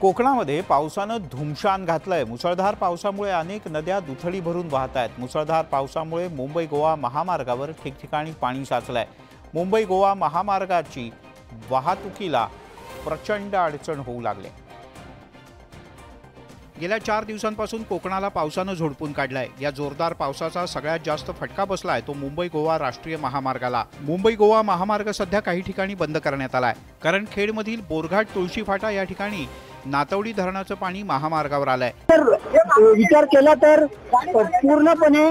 कोकणामध्ये पावसानं धुमशान घातलंय। मुसळधार पावसामुळे अनेक नद्या दुथडी भरून वाहत आहेत। मुसळधार पावसामुळे मुंबई गोवा महामार्गावर ठिकठिकाणी पाणी साचलंय। मुंबई गोवा महामार्गाची वाहतुकीला प्रचंड अडचण होऊ लागली। गेल्या 4 दिवसांपासून कोकणाला पावसानं झोडपून काढलाय। या जोरदार पावसाचा सगळ्यात जास्त फटका बसलाय तो मुंबई गोवा राष्ट्रीय महामार्गाला। मुंबई गोवा महामार्ग सध्या काही ठिकाणी बंद करण्यात आलाय, कारण खेडमधील बोरघाट तुळशी फाटा या ठिकाणी नातवडी धरणाचं पाणी महामार्गावर आलंय। विचार केला तर पूर्णपणे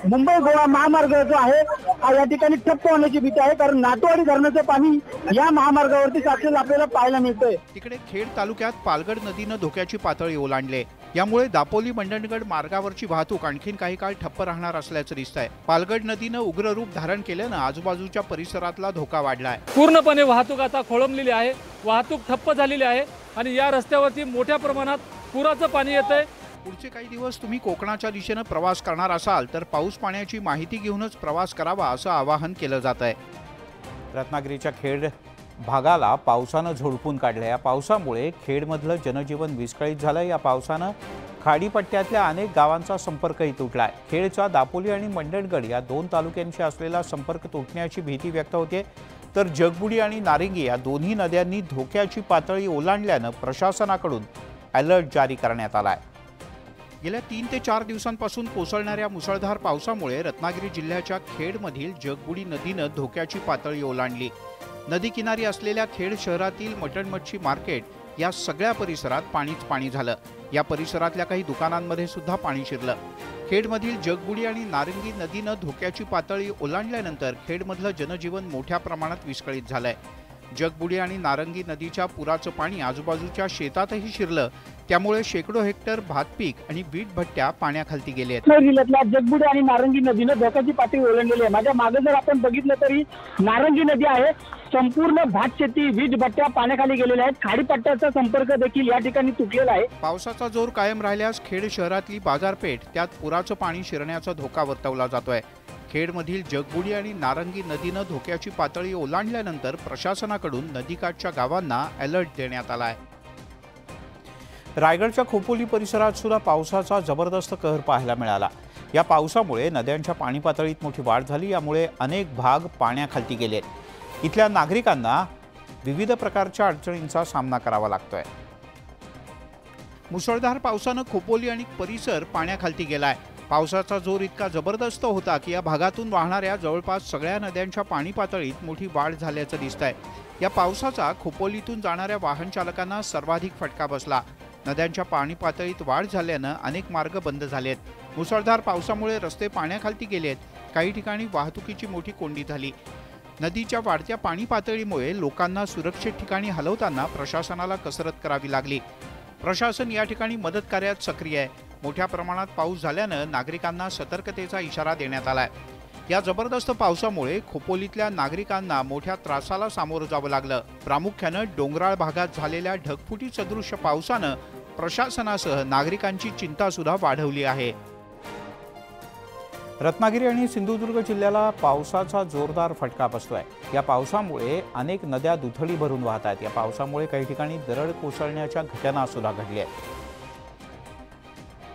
मुंबई गोवा महामार्ग जो आहे हा या ठिकाणी ठप्प होण्याची भीती आहे, कारण नातवडी धरणाचं पाणी या महामार्गावरती साचलेलं आपल्याला पाहायला मिळतंय। तिकडे खेड तालुक्यात पालगड नदीनं धोक्याची पातळी ओलांडली। यामुळे दापोली मंडणगड मार्गावरची वाहतूक आणखीन काही काळ ठप्प राहणार असल्याचं दिसतंय। पालगड नदीनं उग्र रूप धारण केल्यानं आजूबाजूच्या परिसरातला धोका वाढलाय। पूर्णपणे वाहतूक आता खोळंबलेली आहे, वाहतूक ठप्प झालेली आहे आणि या रस्त्यावरती मोठ्या प्रमाणात पुराचं पाणी येतंय। पुढचे काही दिवस तुम्ही कोकणाच्या दिशेने प्रवास करणार असाल तर पाऊस पाण्याची माहिती घेऊनच प्रवास करावा असं आवाहन केलं जात आहे। रत्नागिरीच्या खेड भागाला पावसानं झोडपून काढलं। या पावसामुळे खेडमधलं जनजीवन विस्कळीत झालं। या पावसानं खाडीपट्ट्यातल्या अनेक गावांचा संपर्कही तुटलाय। खेडचा दापोली आणि मंडणगड या 2 तालुक्यांशी असलेला संपर्क तुटण्याची भीती व्यक्त होते, तर जगबुडी आणि नारिंगी या दोन्ही नद्यांनी धोक्याची पातळी ओलांडल्यानं प्रशासनाकडून अलर्ट जारी करण्यात आलाय। गेल्या 3 ते 4 दिवसांपासून कोसळणाऱ्या मुसळधार पावसामुळे रत्नागिरी जिल्ह्याच्या खेडमधील जगबुडी नदीनं धोक्याची पातळी ओलांडली। नदी किनारी असलेल्या खेड शहरातील मटण मच्छी मार्केट या सगळ्या परिसरात पाणीच पाणी झालं। या परिसरातल्या काही दुकानांमध्ये सुद्धा पाणी शिरलं। खेडमधील जगबुडी आणि नारिंगी नदीनं धोक्याची पातळी ओलांडल्यानंतर खेडमधलं जनजीवन मोठ्या प्रमाणात विस्कळीत झालंय। जगबुडी आणि नारंगी नदीच्या पुराचं पाणी आजूबाजूच्या शेतातही शिरलं, त्यामुळे शेकडो हेक्टर भातपीक आणि वीट भट्ट्या पाण्याखाली गेले आहेत। जिल्ह्यातल्या जगबुडी आणि नारंगी नदीनं धोक्याची पातळी ओलांडलेली आहे। माझ्या मागे जर आपण बघितलं तरी नारंगी नदी आहे, संपूर्ण भात शेती वीट भट्ट्या पाण्याखाली गेलेल्या आहेत। खाडीपट्ट्याचा संपर्क देखील या ठिकाणी तुटलेला आहे। पावसाचा जोर कायम राहिल्यास खेड शहरातली बाजारपेठ त्यात पुराचं पाणी शिरण्याचा धोका वर्तवला जातोय। खेडमधील जगबुडी आणि नारंगी नदीनं धोक्याची पातळी ओलांडल्यानंतर प्रशासनाकडून नदीकाठच्या गावांना अलर्ट देण्यात आलाय। रायगडच्या खोपोली परिसरात सुद्धा पावसाचा जबरदस्त कहर पाहायला मिळाला। या पावसामुळे नद्यांच्या पाणी पातळीत मोठी वाढ झाली, यामुळे अनेक भाग पाण्याखाली गेलेत। इथल्या नागरिकांना विविध प्रकारच्या अडचणींचा सामना करावा लागतोय। मुसळधार पावसानं खोपोली आणि परिसर पाण्याखाली गेलाय। पावसाचा जोर इतका जबरदस्त होता की या भागातून वाहणाऱ्या जवळपास सगळ्या नद्यांच्या पाणी पातळीत मोठी वाढ झाल्याचं दिसतंय। या पावसाचा खोपोलीतून जाणाऱ्या वाहन चालकांना सर्वाधिक फटका बसला। नद्यांच्या पाणी पातळीत वाढ झाल्यानं अनेक मार्ग बंद झालेत। मुसळधार पावसामुळे रस्ते पाण्याखाली गेलेत। काही ठिकाणी वाहतुकीची मोठी कोंडी झाली। नदीच्या वाढत्या पाणी पातळीमुळे लोकांना सुरक्षित ठिकाणी हलवताना प्रशासनाला कसरत करावी लागली। प्रशासन या ठिकाणी मदत कार्यात सक्रिय आहे। मोठ्या प्रमाणात पाऊस झाल्यानं नागरिकांना सतर्कतेचा इशारा देण्यात आलाय। या जबरदस्त पावसामुळे खोपोलीतल्या नागरिकांना मोठ्या त्रासाला सामोरं जावं लागलं। प्रामुख्यानं डोंगराळ भागात झालेल्या ढगफुटी सदृश्य पावसानं प्रशासनासह नागरिकांची चिंता सुद्धा वाढवली आहे। रत्नागिरी आणि सिंधुदुर्ग जिल्ह्याला पावसाचा जोरदार फटका बसतोय। या पावसामुळे अनेक नद्या दुथडी भरून वाहत आहेत। या पावसामुळे काही ठिकाणी दरड कोसळण्याच्या घटना सुद्धा घडल्या आहेत।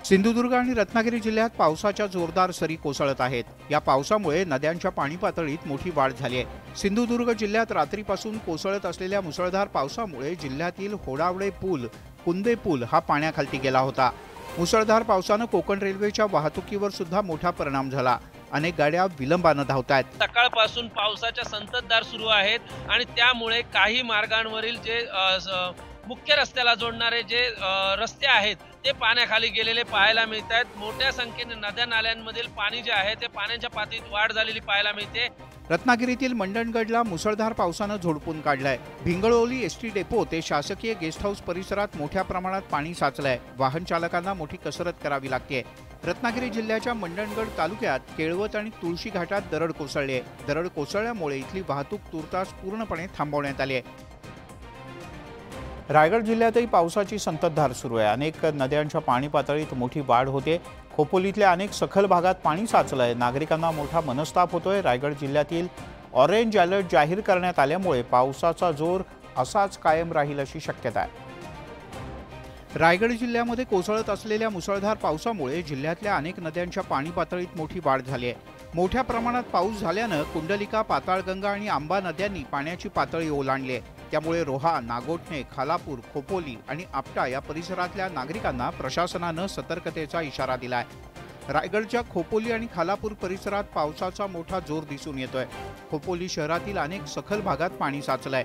सिंधुदुर्ग आणि रत्नागिरी जिल्ह्यात पावसाच्या जोरदार सरी कोसळत आहेत। या पावसामुळे नद्यांच्या पाणी पातळीत मोठी वाढ झाली आहे। सिंधुदुर्ग जिल्ह्यात रात्रीपासून कोसळत असलेल्या मुसळधार पावसामुळे जिल्ह्यातील होडावडे पूल, कुंदे पूल हा पाण्याखाली गेला होता। मुसळधार पावसानं कोकण रेल्वेच्या वाहतुकीवर सुद्धा मोठा परिणाम झाला। अनेक गाड्या विलंबानं धावतात। सकाळपासून पावसाच्या संततधार सुरू आहेत आणि त्यामुळे काही मार्गांवरील जे मुख्य रस्त्याला जोडणारे जे रस्ते आहेत ते पाण्याखाली गेलेले पाहायला मिळत आहेत। मोठ्या संख्येने नद्या नाल्यांमधील पाणी जे आहे ते पाण्याच्या पातळीत वाढ झालेली पाहायला मिळते। रत्नागिरीतील मंडणगडला मुसळधार पावसानं झोडपून काढलाय। भिंगळोली एसटी डेपो ते शासकीय गेस्ट हाऊस परिसरात मोठ्या प्रमाणात पाणी साचलंय। वाहन चालकांना मोठी कसरत करावी लागते। रत्नागिरी जिल्ह्याच्या मंडणगड तालुक्यात केळवत आणि तुळशी घाटात दरड कोसळली आहे। दरड कोसळल्यामुळे इथली वाहतूक तुर्तास पूर्णपणे थांबवण्यात आली आहे। रायगड जिल्ह्यातही पावसाची संततधार सुरू आहे। अनेक नद्यांच्या पाणी पातळीत मोठी वाढ होते। खोपोलीतल्या अनेक सखल भागात पाणी साचलंय। नागरिकांना मोठा मनस्ताप होतोय। रायगड जिल्ह्यातील ऑरेंज अलर्ट जाहीर करण्यात आल्यामुळे पावसाचा जोर असाच कायम राहील अशी शक्यता आहे। रायगड जिल्ह्यामध्ये कोसळत असलेल्या मुसळधार पावसामुळे जिल्ह्यातल्या अनेक नद्यांच्या पाणी पातळीत मोठी वाढ झाली आहे। मोठ्या प्रमाणात पाऊस झाल्यानं कुंडलिका, पाताळगंगा आणि आंबा नद्यांनी पाण्याची पातळी ओलांडली आहे। त्यामुळे रोहा, नागोठणे, खालापूर, खोपोली आणि आपटा या परिसरातल्या नागरिकांना प्रशासनानं सतर्कतेचा इशारा दिलाय। रायगडच्या खोपोली आणि खालापूर परिसरात पावसाचा मोठा जोर दिसून येतोय। खोपोली शहरातील अनेक सखल भागात पाणी साचलंय।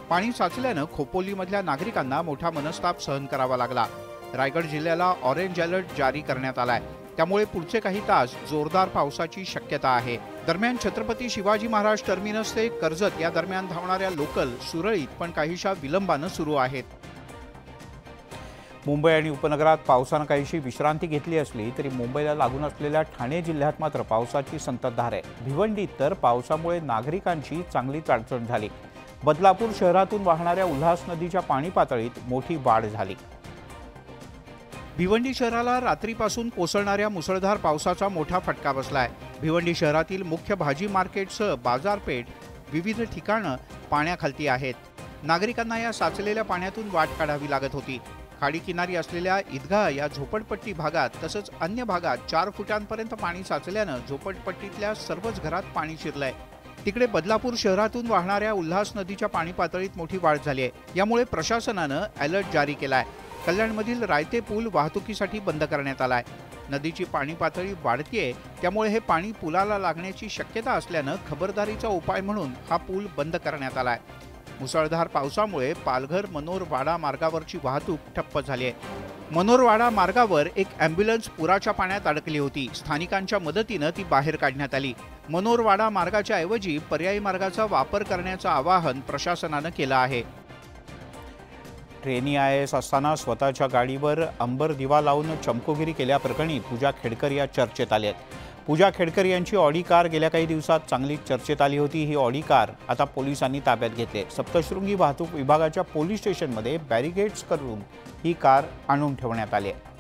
पाणी साचल्यानं खोपोलीमधल्या नागरिकांना मोठा मनस्ताप सहन करावा लागला। रायगड जिल्ह्याला ऑरेंज अलर्ट जारी करण्यात आलाय। त्यामुळे पुढचे काही तास जोरदार पावसाची शक्यता आहे। दरम्यान छत्रपती शिवाजी महाराज टर्मिनस ते कर्जत या दरम्यान धावणाऱ्या लोकल सुरळीत पण काहीशा विलंबानं सुरू आहेत। मुंबई आणि उपनगरात पावसानं काहीशी विश्रांती घेतली असली तरी मुंबईला लागून असलेल्या ठाणे जिल्ह्यात मात्र पावसाची संततधार आहे। भिवंडीत तर पावसामुळे नागरिकांची चांगलीच अडचण झाली। बदलापूर शहरातून वाहणाऱ्या उल्हास नदीच्या पाणी पातळीत मोठी वाढ झाली। भिवंडी शहराला रात्रीपासून कोसळणाऱ्या मुसळधार पावसाचा मोठा फटका बसलाय। भिवंडी शहरातील मुख्य भाजी मार्केटसह बाजारपेठ विविध ठिकाणं पाण्याखाली आहेत। नागरिकांना या साचलेल्या पाण्यातून वाट काढावी लागत होती। खाडीकिनारी असलेल्या ईदगाह या झोपडपट्टी भागात तसंच अन्य भागात 4 फुटांपर्यंत पाणी साचल्यानं झोपडपट्टीतल्या सर्वच घरात पाणी शिरलंय। तिकडे बदलापूर शहरातून वाहणाऱ्या उल्हास नदीच्या पाणी पातळीत मोठी वाढ झाली आहे। यामुळे प्रशासनानं अलर्ट जारी केलाय। कल्याणमधील रायते पूल वाहतुकीसाठी बंद करण्यात आलाय। नदीची पाणी पातळी वाढतीये, त्यामुळे हे पाणी पुलाला लागण्याची शक्यता असल्यानं खबरदारीचा उपाय म्हणून हा पूल बंद करण्यात आलाय। मुसळधार पावसामुळे पालघर मनोरवाडा मार्गावरची वाहतूक ठप्प झाली आहे। मनोरवाडा मार्गावर एक ॲम्ब्युलन्स पुराच्या पाण्यात अडकली होती। स्थानिकांच्या मदतीनं ती बाहेर काढण्यात आली। मनोरवाडा मार्गाच्या ऐवजी पर्यायी मार्गाचा वापर करण्याचं आवाहन प्रशासनानं केलं आहे। ट्रेनी IAS असताना स्वतःच्या गाडीवर अंबर दिवा लावून चमकोगिरी केल्याप्रकरणी पूजा खेडकर या चर्चेत आल्या आहेत। पूजा खेडकर यांची ऑडी कार गेल्या काही दिवसात चांगली चर्चेत आली होती। ही ऑडी कार आता पोलिसांनी ताब्यात घेतली। सप्तशृंगी वाहतूक विभागाच्या पोलीस स्टेशनमध्ये बॅरिकेड्स करून ही कार आणून ठेवण्यात आली आहे।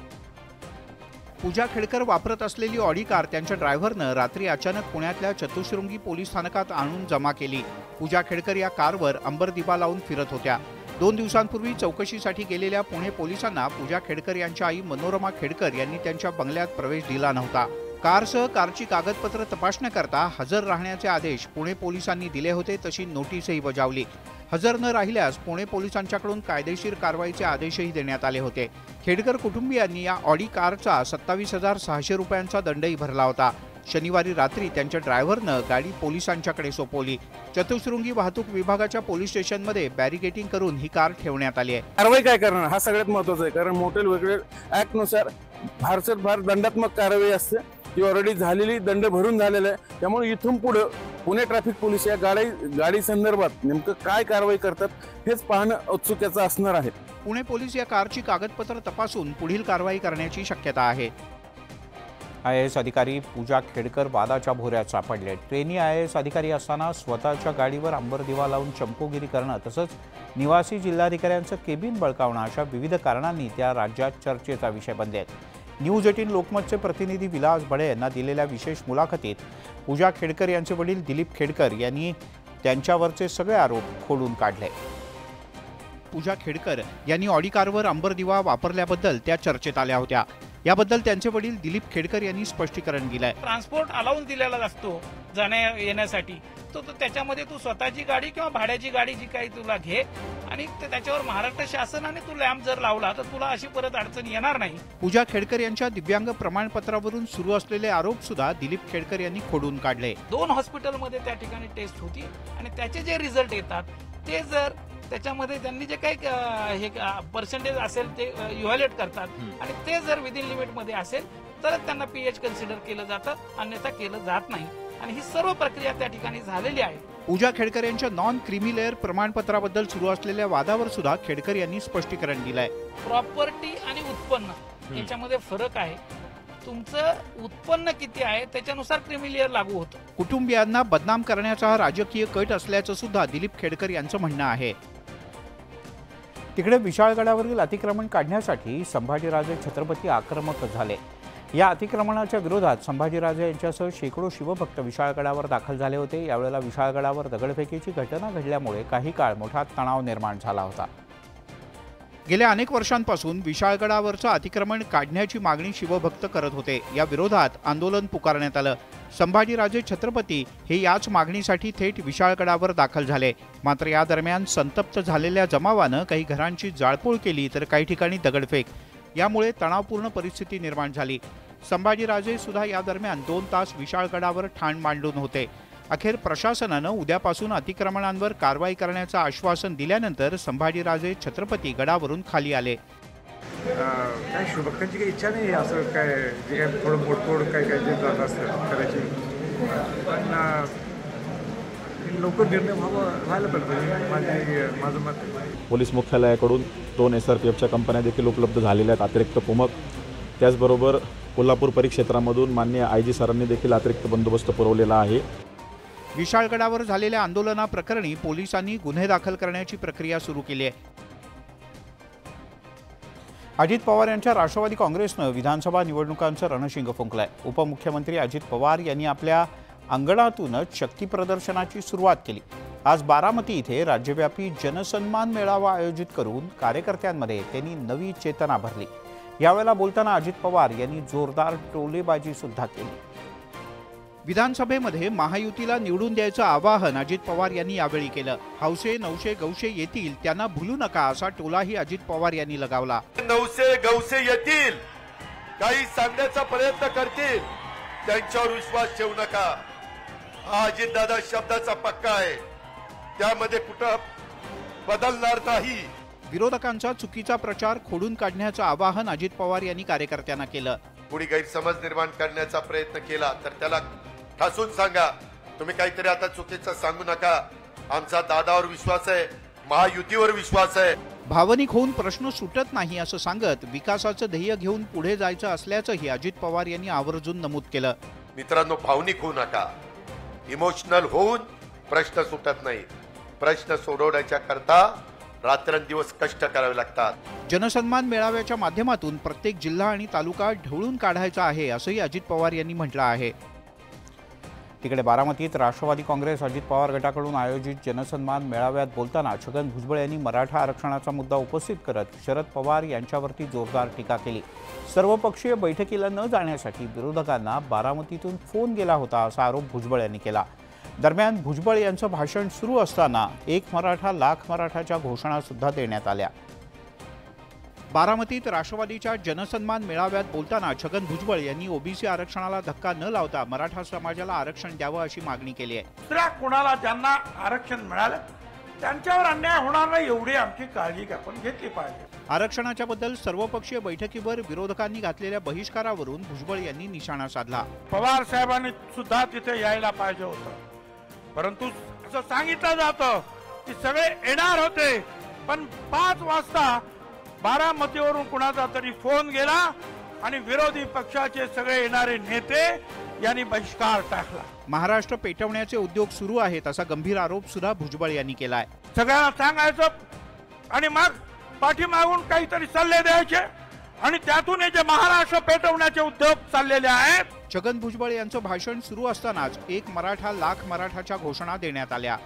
पूजा खेडकर वापरत असलेली ऑडी कार त्यांच्या ड्रायव्हरनं रात्री अचानक पुण्यातल्या चतुशृंगी पोलीस स्थानकात आणून जमा केली। पूजा खेडकर या कारवर अंबर दिवा लावून फिरत होत्या। 2 दिवसांपूर्वी चौकशीसाठी गेलेल्या पुणे पोलिसांना पूजा खेडकर यांच्या आई मनोरमा खेडकर यांनी त्यांच्या बंगल्यात प्रवेश दिला नव्हता। कारसह कारची कागदपत्र तपासण्याकरता हजर राहण्याचे आदेश पुणे पोलिसांनी दिले होते, तशी नोटीसही बजावली। हजर न राहिल्यास पुणे पोलिसांच्याकडून कायदेशीर कारवाईचे आदेशही देण्यात आले होते। खेडकर कुटुंबियांनी या ऑडी कारचा 27,600 रुपयांचा दंडही भरला होता। शनिवारी रात्री त्यांच्या ड्रायव्हरनं गाडी पोलिसांच्याकडे सोपवली। चतुशृंगी वाहतूक विभागाच्या पोलीस स्टेशनमध्ये बॅरिकेडिंग करून ही कार ठेवण्यात आली आहे। कारवाई काय करणार हा सगळ्यात महत्त्वाचा आहे, कारण मोटेल वेगळे ऍक्ट नुसार फारसर फार दंडात्मक कारवाई असते, ती ऑलरेडी झालेली, दंड भरून झालेला आहे। त्यामुळे इथून पुढे पुणे ट्रॅफिक पोलीस या गाडी संदर्भात नेमकं काय कारवाई करतात हेच पाहणं औत्सुक्याचं असणार आहे। पुणे पोलीस या कारची कागदपत्र तपासून पुढील कारवाई करण्याची शक्यता आहे। IAS अधिकारी पूजा खेडकर वादाच्या भोऱ्यात सापडले। ट्रेनी IAS अधिकारी असताना स्वतःच्या गाडीवर अंबर दिवा लावून चमकोगिरी करणं तसंच निवासी जिल्हाधिकाऱ्यांचं केबिन बळकावणं अशा विविध कारणांनी त्या राज्यात चर्चेचा विषय बनले आहेत। न्यूज 18 लोकमतचे प्रतिनिधी विलास बडे यांना दिलेल्या विशेष मुलाखतीत पूजा खेडकर यांचे वडील दिलीप खेडकर यांनी त्यांच्यावरचे सगळे आरोप खोडून काढले। पूजा खेडकर यांनी ऑडी कारवर अंबर दिवा वापरल्याबद्दल त्या चर्चेत आल्या होत्या। याबद्दल त्यांचे वडील दिलीप खेडकर यांनी स्पष्टीकरण दिलंय। ट्रान्सपोर्ट अलाउन्स दिलेला असतो जाण्या येण्यासाठी, तो त्याच्यामध्ये तू स्वतःची गाडी किंवा भाड्याची गाडी जी काही तुला घे आणि त्याच्यावर महाराष्ट्र शासनाने तू लॅम्प जर लावला तर तुला अशी परत अडचण येणार नाही। पूजा खेडकर यांच्या दिव्यांग प्रमाणपत्रावरून सुरू असलेले आरोप सुद्धा दिलीप खेडकर यांनी खोडून काढले। 2 हॉस्पिटलमध्ये त्या ठिकाणी टेस्ट होती आणि त्याचे जे रिझल्ट येतात ते जर त्याच्यामध्ये त्यांनी जे काही हे पर्सेंटेज असेल ते इव्हॅल्युएट करतात आणि ते जर विदिन लिमिटमध्ये असेल तर त्यांना PH कन्सिडर केलं जातं, अन्यथा केलं जात नाही आणि ही सर्व प्रक्रिया त्या ठिकाणी झालेली आहे। पूजा खेडकर यांच्या नॉन क्रीमी लेअर प्रमाणपत्राबद्दल सुरू असलेल्या वादावर सुद्धा खेडकर यांनी स्पष्टीकरण दिलंय। प्रॉपर्टी आणि उत्पन्न याच्यामध्ये फरक आहे। तुमचं उत्पन्न किती आहे त्याच्यानुसार क्रीमी लेअर लागू होतं। कुटुंबियांना बदनाम करण्याचा हा राजकीय कट असल्याचं सुद्धा दिलीप खेडकर यांचं म्हणणं आहे। तिकडे विशाळगडावरील अतिक्रमण काढण्यासाठी संभाजीराजे छत्रपती आक्रमक झाले। या अतिक्रमणाच्या विरोधात संभाजीराजे यांच्यासह शेकडो शिवभक्त विशाळगडावर दाखल झाले होते। यावेळेला विशाळगडावर दगडफेकीची घटना घडल्यामुळे काही काळ मोठा तणाव निर्माण झाला होता। गेल्या अनेक वर्षांपासून विशाळगडावरचं अतिक्रमण काढण्याची मागणी शिवभक्त करत होते। या विरोधात आंदोलन पुकारण्यात आलं। संभाजीराजे छत्रपती हे याच मागणीसाठी थेट विशाळगडावर दाखल झाले। मात्र या दरम्यान संतप्त झालेल्या जमावानं काही घरांची जाळपोळ केली तर काही ठिकाणी दगडफेक, यामुळे तणावपूर्ण परिस्थिती निर्माण झाली। संभाजीराजे सुद्धा या दरम्यान 2 तास विशाळगडावर ठाण मांडून होते। अखेर प्रशासनानं उद्यापासून अतिक्रमणांवर कारवाई करण्याचं आश्वासन दिल्यानंतर संभाजीराजे छत्रपती गडावरून खाली आले। काय शिवभक्तांची काही इच्छा नाही असं काय जे काय थोडं मोडतोड काय काय जे जात असतं करायची, पण लवकर निर्णय व्हायला पाहिजे माझं मत आहे। पोलीस मुख्यालयाकडून 2 SRPFच्या कंपन्या देखील उपलब्ध झालेल्या आहेत, अतिरिक्त कुमक। त्याचबरोबर कोल्हापूर परिक्षेत्रामधून माननीय IG सरांनी देखील अतिरिक्त बंदोबस्त पुरवलेला आहे। विशाळगडावर झालेल्या आंदोलनाप्रकरणी पोलिसांनी गुन्हे दाखल करण्याची प्रक्रिया सुरू केली आहे। अजित पवार यांच्या राष्ट्रवादी काँग्रेसनं विधानसभा निवडणुकांचं रणशिंग फुंकलंय। उपमुख्यमंत्री अजित पवार यांनी आपल्या अंगणातूनच शक्ती प्रदर्शनाची सुरुवात केली। आज बारामती इथे राज्यव्यापी जनसन्मान मेळावा आयोजित करून कार्यकर्त्यांमध्ये त्यांनी नवी चेतना भरली। यावेळेला बोलताना अजित पवार यांनी जोरदार टोलेबाजी सुद्धा केली। विधानसभेमध्ये महायुतीला निवडून द्यायचं आवाहन अजित पवार यांनी यावेळी केलं। हौसे नवशे गौशे येतील त्यांना भुलू नका असा टोलाही अजित पवार यांनी लगावला। नवसे गौसे येतील, काही सांगण्याचा प्रयत्न करतील, त्यांच्यावर विश्वास ठेवू नका। हा अजितदादा शब्दाचा पक्का आहे, त्यामध्ये कुठं बदलणार नाही। विरोधकांचा चुकीचा प्रचार खोडून काढण्याचं आवाहन अजित पवार यांनी कार्यकर्त्यांना केलं। कुणी गैरसमज निर्माण करण्याचा प्रयत्न केला तर त्याला ठासून सांगा, तुम्ही काहीतरी आता चुकीचं सांगू नका। आमचा दादावर विश्वास आहे, महायुतीवर विश्वास आहे। भावनिक होऊन प्रश्न सुटत नाही असं सांगत विकासाचं ध्येय घेऊन पुढे जायचं असल्याचंही अजित पवार यांनी आवर्जून नमूद केलं। मित्रांनो, भावनिक होऊ नका, इमोशनल होऊन प्रश्न सुटत नाही। प्रश्न सोडवण्याच्या करता रात्रंदिवस कष्ट करावे लागतात। जनसन्मान मेळाव्याच्या माध्यमातून प्रत्येक जिल्हा आणि तालुका ढवळून काढायचा आहे असंही अजित पवार यांनी म्हटलं आहे। तिकडे बारामतीत राष्ट्रवादी काँग्रेस अजित पवार गटाकडून आयोजित जनसन्मान मेळाव्यात बोलताना छगन भुजबळ यांनी मराठा आरक्षणाचा मुद्दा उपस्थित करत शरद पवार यांच्यावरती जोरदार टीका केली। सर्वपक्षीय बैठकीला न जाण्यासाठी विरोधकांना बारामतीतून फोन गेला होता असा आरोप भुजबळ यांनी केला। दरम्यान भुजबळ यांचं भाषण सुरू असताना 1 मराठा लाख मराठाच्या घोषणा सुद्धा देण्यात आल्या। बारामतीत राष्ट्रवादीच्या जनसन्मान मेळाव्यात बोलताना छगन भुजबळ यांनी ओबीसी आरक्षणाला धक्का न लावता मराठा समाजाला आरक्षण द्यावं अशी मागणी केली आहे। दुसऱ्या कोणाला ज्यांना आरक्षण मिळालं त्यांच्यावर अन्याय होणार नाही एवढी आमची काळजी आपण घेतली पाहिजे। आरक्षणाच्या बद्दल सर्वपक्षीय बैठकीवर विरोधकांनी घातलेल्या बहिष्कारावरून भुजबळ यांनी निशाणा साधला। पवार साहेबांनी सुद्धा तिथे यायला पाहिजे होतं, परंतु असं सांगितलं जातं की सगळे येणार होते, पण 5 वाजता बारामतीवरून कुणाचा तरी फोन गेला आणि विरोधी पक्षाचे सगळे येणारे नेते यांनी बहिष्कार टाकला। महाराष्ट्र पेटवण्याचे उद्योग सुरू आहेत असा गंभीर आरोप सुद्धा भुजबळ यांनी केलाय। सगळ्यांना सांगायचं आणि मग पाठीमागून काहीतरी सल्ले द्यायचे आणि त्यातून हे जे महाराष्ट्र पेटवण्याचे उद्योग चाललेले आहेत। छगन भुजबळ यांचं भाषण सुरू असतानाच 1 मराठा लाख मराठाच्या घोषणा देण्यात आल्या।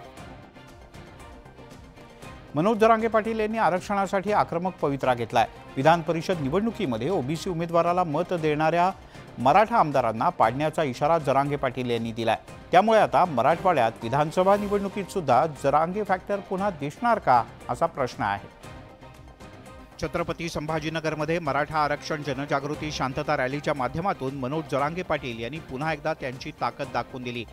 मनोज जरांगे पाटील यांनी आरक्षणासाठी आक्रमक पवित्रा घेतलाय। विधान परिषद निवडणुकीमध्ये ओबीसी उमेदवाराला मत देणाऱ्या मराठा आमदारांना पाडण्याचा इशारा जरांगे पाटील यांनी दिलाय। त्यामुळे आता मराठवाड्यात विधानसभा निवडणुकीत सुद्धा जरांगे फॅक्टर पुन्हा दिसणार का असा प्रश्न आहे। छत्रपती संभाजीनगरमध्ये मराठा आरक्षण जनजागृती शांतता रॅलीच्या माध्यमातून मनोज जरांगे पाटील यांनी पुन्हा एकदा त्यांची ताकद दाखवून दिली।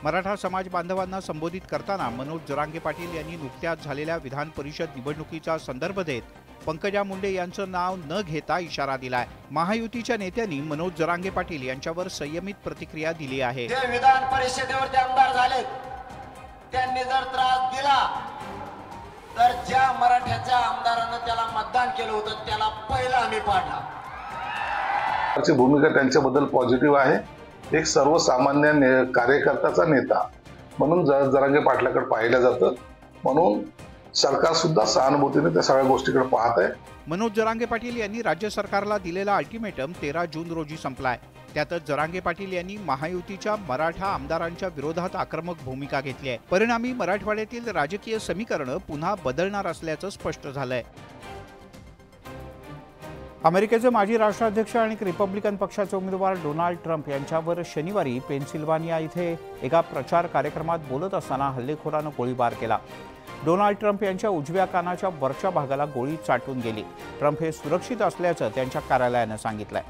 मराठा समाज बांधवांना संबोधित करताना मनोज जरांगे पाटील यांनी नुकत्याच झालेल्या विधान परिषद निवडणुकीचा संदर्भ देत पंकजा मुंडे यांचं नाव न घेता इशारा दिलाय। महायुतीच्या नेत्यांनी मनोज जरांगे पाटील यांच्यावर संयमित प्रतिक्रिया दिली आहे। जे विधान परिषदेवरती आमदार झाले त्यांनी जर त्रास दिला तर ज्या मराठ्याच्या आमदारानं त्याला मतदान केलं होतं त्याला पहिला आम्ही पाडला। भूमिका त्यांच्याबद्दल पॉझिटिव्ह आहे। एक सर्वसामान्य कार्यकर्त्याचा नेता म्हणून जरांगे पाटलाकडे पाहिलं जातं, म्हणून सरकार सुद्धा सहानुभूतीने त्या सगळ्या गोष्टीकडे पाहत आहे। मनोज जरांगे पाटील यांनी राज्य सरकारला दिलेला अल्टिमेटम 13 जून रोजी संपलाय। त्यातच जरांगे पाटील यांनी महायुतीच्या मराठा आमदारांच्या विरोधात आक्रमक भूमिका घेतली आहे। परिणामी मराठवाड्यातील राजकीय समीकरण पुन्हा बदलणार असल्याचं स्पष्ट झालंय। अमेरिकेचे माजी राष्ट्राध्यक्ष आणि रिपब्लिकन पक्षाचे उमेदवार डोनाल्ड ट्रम्प यांच्यावर शनिवारी पेनसिल्वानिया इथे एका प्रचार कार्यक्रमात बोलत असताना हल्लेखोरानं गोळीबार केला. डोनाल्ड ट्रम्प यांच्या उजव्या कानाच्या वरच्या भागाला गोळी चाटून गेली. ट्रम्प हे सुरक्षित असल्याचं त्यांच्या कार्यालयानं सांगितलंय.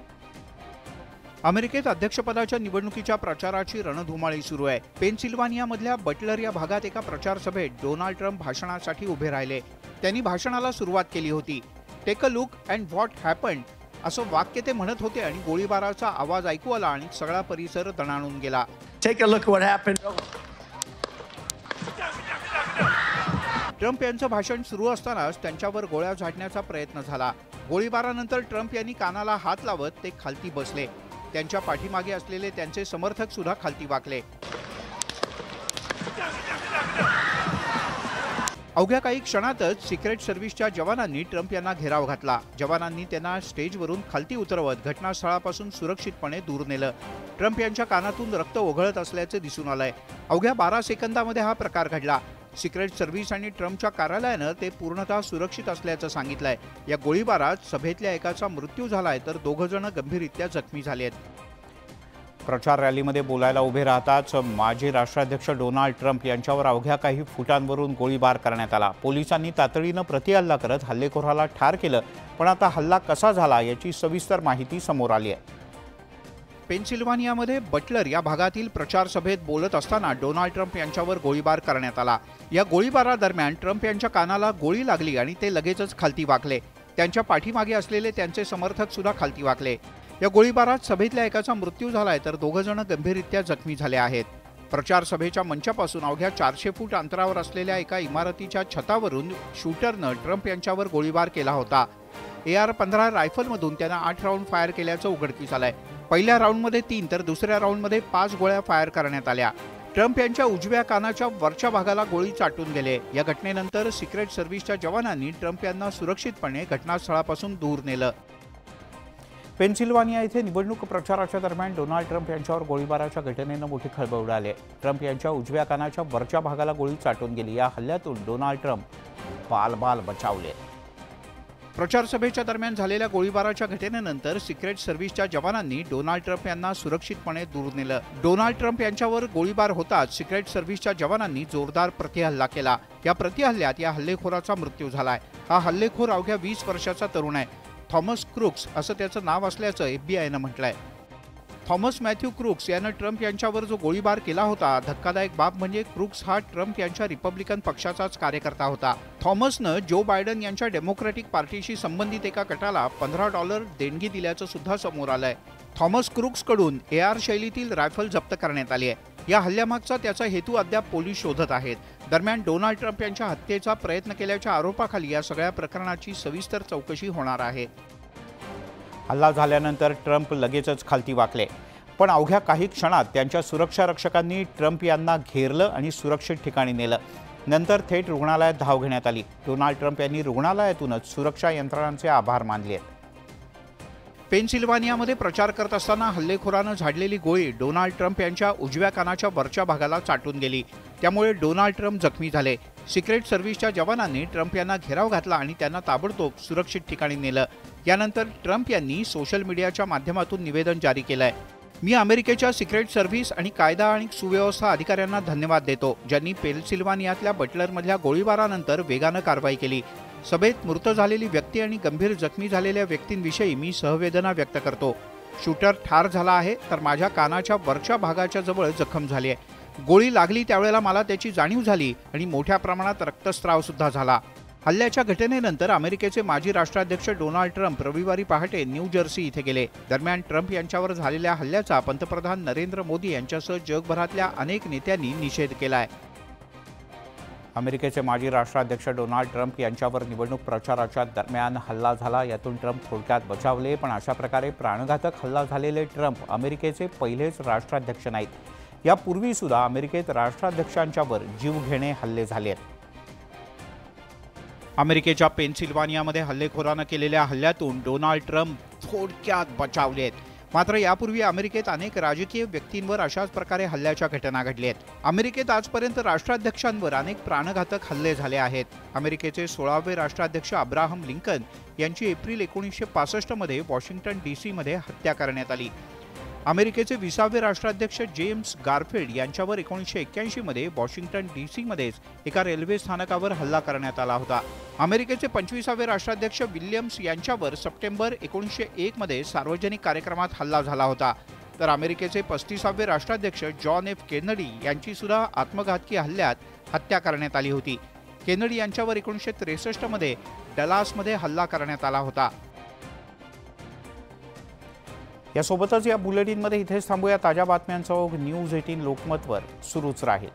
अमेरिकेत अध्यक्षपदाच्या निवडणुकीच्या प्रचाराची रणधुमाळी सुरू आहे. पेनसिल्वानियामधल्या बटलर या भागात एका प्रचार सभेत डोनाल्ड ट्रम्प भाषणासाठी उभे राहिले. त्यांनी भाषणाला सुरुवात केली होती. Take a look and what happened असं वाक्य ते म्हणत होते आणि गोळीबाराचा आवाज ऐकू आला आणि सगळा परिसर दणाणून गेला. Take a look what happened. Trump यांचं भाषण सुरू असतानाच त्यांच्यावर गोळ्या झाडण्याचा प्रयत्न झाला. गोळीबारानंतर ट्रम्प यांनी कानाला हात लावत ते खालती बसले. त्यांच्या पाठीमागे असलेले त्यांचे समर्थक सुद्धा खालती वाकले. अवघ्या काही क्षणातच सिक्रेट सर्व्हिसच्या जवानांनी ट्रम्प यांना घेराव घातला. जवानांनी त्यांना स्टेजवरून खालती उतरवत घटनास्थळापासून सुरक्षितपणे दूर नेलं. ट्रम्प यांच्या कानातून रक्त ओघळत असल्याचे दिसून आलंय. अवघ्या 12 सेकंदामध्ये हा प्रकार घडला. सिक्रेट सर्व्हिस आणि ट्रम्पच्या कार्यालयानं ते पूर्णतः सुरक्षित असल्याचं सांगितलंय. या गोळीबारात सभेतल्या एकाचा मृत्यू झालाय तर 2 जण गंभीररित्या जखमी झालेत. प्रचार रॅलीमध्ये बोलायला उभे राहताच माजी राष्ट्राध्यक्ष डोनाल्ड ट्रम्प यांच्यावर अवघ्या काही फुटांवरून गोळीबार करण्यात आला. पोलिसांनी तातडीनं प्रतिहल्ला करत हल्लेखोराला ठार केलं. पण आता हल्ला कसा झाला याची सविस्तर माहिती समोर आली आहे. पेनसिल्वानियामध्ये बटलर या भागातील प्रचार सभेत बोलत असताना डोनाल्ड ट्रम्प यांच्यावर गोळीबार करण्यात आला. या गोळीबारादरम्यान ट्रम्प यांच्या कानाला गोळी लागली आणि ते लगेचच खालती वाकले. त्यांच्या पाठीमागे असलेले त्यांचे समर्थक सुद्धा खालती वाकले. या गोळीबारात सभेतल्या एकाचा मृत्यू झालाय तर 2 जण गंभीररित्या जखमी झाले आहेत. प्रचार सभेच्या मंचापासून अवघ्या 400 फूट अंतरावर असलेल्या एका इमारतीच्या छतावरून शूटरनं ट्रम्प यांच्यावर गोळीबार केला होता. AR-15 रायफलमधून त्यानं 8 राऊंड फायर केल्याचं उघडकीस आलंय. पहिल्या राऊंडमध्ये 3 तर दुसऱ्या राऊंडमध्ये 5 गोळ्या फायर करण्यात आल्या. ट्रम्प यांच्या उजव्या कानाच्या वरच्या भागाला गोळी चाटून गेले. या घटनेनंतर सिक्रेट सर्व्हिसच्या जवानांनी ट्रम्प यांना सुरक्षितपणे घटनास्थळापासून दूर नेलं. पेनसिल्वानिया इथे निवडणूक प्रचाराच्या दरम्यान डोनाल्ड ट्रम्प यांच्यावर गोळीबाराच्या घटनेनं मोठी खळबळ उडाली. ट्रम्प यांच्या उजव्या कानाच्या वरच्या भागाला गोळी चाटून गेली. या हल्ल्यातून डोनाल्ड ट्रम्प बाल बचावले. प्रचार सभेच्या दरम्यान झालेल्या गोळीबाराच्या घटनेनंतर सिक्रेट सर्व्हिसच्या जवानांनी डोनाल्ड ट्रम्प यांना सुरक्षितपणे दूर नेलं. डोनाल्ड ट्रम्प यांच्यावर गोळीबार होताच सिक्रेट सर्व्हिसच्या जवानांनी जोरदार प्रतिहल्ला केला. या प्रतिहल्ल्यात या हल्लेखोराचा मृत्यू झालाय. हा हल्लेखोर अवघ्या 20 वर्षाचा तरुण आहे. थॉमस क्रुक्स असं त्याचं नाव असल्याचं FBI म्हटलंय. थॉमस मॅथ्यू क्रुक्स यानं ट्रम्प यांच्यावर जो गोळीबार केला होता. धक्कादायक बाब म्हणजे क्रुक्स हा ट्रम्प यांच्या रिपब्लिकन पक्षाचाच कार्यकर्ता होता. थॉमसनं जो बायडन यांच्या डेमोक्रॅटिक पार्टीशी संबंधित एका गटाला $15 देणगी दिल्याचं सुद्धा समोर आलंय. थॉमस क्रुक्सकडून AR शैलीतील रायफल जप्त करण्यात आली आहे. या हल्ल्यामागचा त्याचा हेतू अद्याप पोलीस शोधत आहेत. दरम्यान डोनाल्ड ट्रम्प यांच्या हत्येचा प्रयत्न केल्याच्या आरोपाखाली या सगळ्या प्रकरणाची सविस्तर चौकशी होणार आहे. हल्ला झाल्यानंतर ट्रम्प लगेचच खालती वाकले. पण अवघ्या काही क्षणात त्यांच्या सुरक्षा रक्षकांनी ट्रम्प यांना घेरलं आणि सुरक्षित ठिकाणी नेलं. नंतर थेट रुग्णालयात धाव घेण्यात आली. डोनाल्ड ट्रम्प यांनी रुग्णालयातूनच सुरक्षा यंत्रणांचे आभार मानले. पेनसिल्वानियामध्ये प्रचार करत असताना हल्लेखोरानं झाडलेली गोळी डोनाल्ड ट्रम्प यांच्या उजव्या कानाच्या वरच्या भागाला चाटून गेली. त्यामुळे डोनाल्ड ट्रम्प जखमी झाले. सिक्रेट सर्व्हिसच्या जवानांनी ट्रम्प यांना घेराव घातला आणि त्यांना ताबडतोब सुरक्षित ठिकाणी नेलं. यानंतर ट्रम्प यांनी सोशल मीडियाच्या माध्यमातून निवेदन जारी केलंय. मी अमेरिकेच्या सिक्रेट सर्व्हिस आणि कायदा आणि सुव्यवस्था अधिकाऱ्यांना धन्यवाद देतो, ज्यांनी पेनसिल्वानियातल्या बटलरमधल्या गोळीबारानंतर वेगानं कारवाई केली. सभेत मृत झालेली व्यक्ती आणि गंभीर जखमी झालेल्या व्यक्तींविषयी मी सहवेदना व्यक्त करतो. शूटर ठार झाला आहे तर माझ्या कानाच्या वरच्या भागाच्या जवळ जखम झाली आहे. गोळी लागली त्यावेळेला मला त्याची जाणीव झाली आणि मोठ्या प्रमाणात रक्तस्राव सुद्धा झाला. हल्ल्याच्या घटनेनंतर अमेरिकेचे माजी राष्ट्राध्यक्ष डोनाल्ड ट्रम्प रविवारी पहाटे न्यू जर्सी इथे गेले. दरम्यान ट्रम्प यांच्यावर झालेल्या हल्ल्याचा पंतप्रधान नरेंद्र मोदी यांच्यासह जगभरातल्या अनेक नेत्यांनी निषेध केलाय. अमेरिकेचे माजी राष्ट्राध्यक्ष डोनाल्ड ट्रम्प यांच्यावर निवडणूक प्रचाराच्या दरम्यान हल्ला झाला. यातून ट्रम्प थोडक्यात बचावले. पण अशा प्रकारे प्राणघातक हल्ला झालेले ट्रम्प अमेरिकेचे पहिलेच राष्ट्राध्यक्ष नाहीत. यापूर्वी सुद्धा अमेरिकेत राष्ट्राध्यक्षांच्यावर जीवघेणे हल्ले झाले आहेत. अमेरिकेच्या पेनसिल्वानियामध्ये हल्लेखोरानं केलेल्या हल्ल्यातून डोनाल्ड ट्रम्प थोडक्यात बचावलेत. मात्र यापूर्वी अमेरिकेत अनेक राजकीय व्यक्तींवर अशाच प्रकारे हल्ल्याच्या घटना घडल्या आहेत. अमेरिकेत आजपर्यंत राष्ट्राध्यक्षांवर अनेक प्राणघातक हल्ले झाले आहेत. अमेरिकेचे 16वे राष्ट्राध्यक्ष अब्राहम लिंकन यांची एप्रिल 1965 मध्ये वॉशिंग्टन DC मध्ये हत्या करण्यात आली. अमेरिकेचे 20वे राष्ट्राध्यक्ष जेम्स गारफिल्ड यांच्यावर 1981 मध्ये वॉशिंग्टन DC मध्येच एका रेल्वे स्थानकावर हल्ला करण्यात आला होता. अमेरिकेचे 25वे राष्ट्राध्यक्ष विल्यम्स यांच्यावर सप्टेंबर 1901 मध्ये सार्वजनिक कार्यक्रमात हल्ला झाला होता. तर अमेरिकेचे 35वे राष्ट्राध्यक्ष जॉन एफ केनेडी यांची सुद्धा आत्मघातकी हल्ल्यात हत्या करण्यात आली होती. केनेडी यांच्यावर 1963 मध्ये डलासमध्ये हल्ला करण्यात आला होता. यासोबतच या बुलेटिनमध्ये इथेच थांबूया. ताज्या बातम्यांचा ओघ न्यूज 18 लोकमतवर सुरूच राहील.